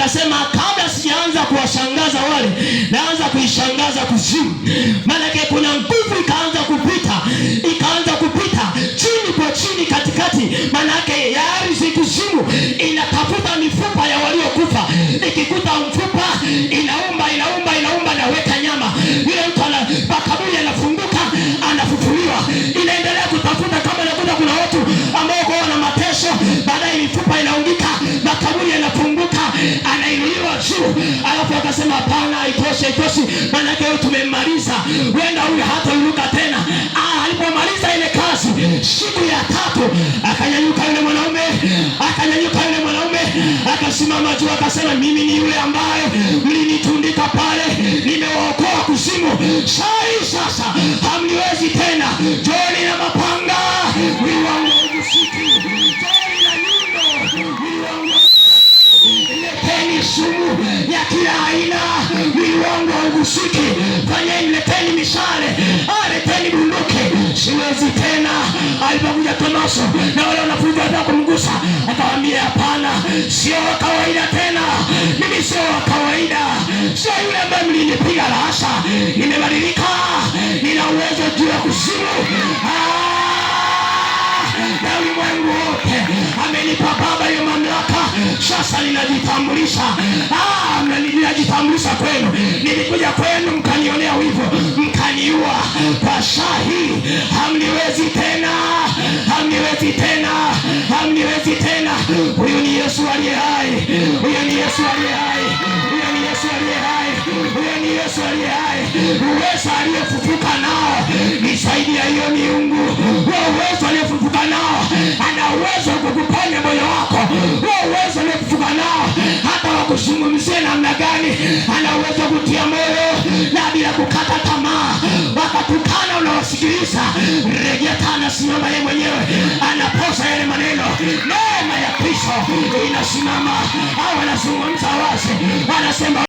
akasema kabla sijaanza kuwashangaza wale, naanza kuishangaza kuzimu. Maana yake kuna nguvu ikaanza kupita chini kwa chini, katikati. Maana yake ya ardhi, kuzimu inatafuta mifupa ya waliokufa. Ikikuta mfupa inaumba, naweka nyama. Yule mtu makaburi anafunguka, anafufuliwa. Inaendelea kutafuta, kama nakuta kuna watu ambao wana mateso, baadaye mifupa inaungika, makaburi yanafunguka, anainuliwa juu. Alafu akasema hapana, haitoshi. Maana yake tumemmaliza, wenda huyu hata inuka tena. Alipomaliza ile kazi, siku ya 3 akanyanyuka yule mwanaume, akasimama juu, akasema mimi ni yule ambaye mlinitundika pale, nimewaokoa kuzimu. Sasa hamniwezi tena. Joni na mapanga, mwili wangu haugusiki. Joni na nyundo, mwili wangu. Leteni sumu ya kila aina, mwili wangu haugusiki. Fanyeni, leteni mishale, leteni bunduki, siwezi tena. Alipokuja Tomaso na wale wanafunzi wataka kumgusa, akawaambia hapana, sio wa kawaida tena. Mimi sio wa kawaida, sio yule ambaye mlinipiga lahasha. Nimebadilika, nina uwezo juu ya kuzimu. Na ulimwengu wote amenipa Baba hiyo mamlaka. Sasa ninajitambulisha, ninajitambulisha kwenu. Nilikuja kwenu mkanionea wivu, mkaniua. Kwa saa hii hamniwezi tena. Huyu ni Yesu aliye hai. Uwezo aliyefufuka nao ni zaidi ya hiyo miungu. Uwezo aliyefufuka nao ana uwezo kukuponya moyo wako. Uwezo aliyefufuka nao hata wakuzungumzie namna gani, ana uwezo kutia moyo na bila kukata tamaa. Wakatukana, unawasikiliza, rejea tena, simama yeye mwenyewe, anaposa yale maneno. Neema ya Kristo inasimama, au anazungumza wazi, anasema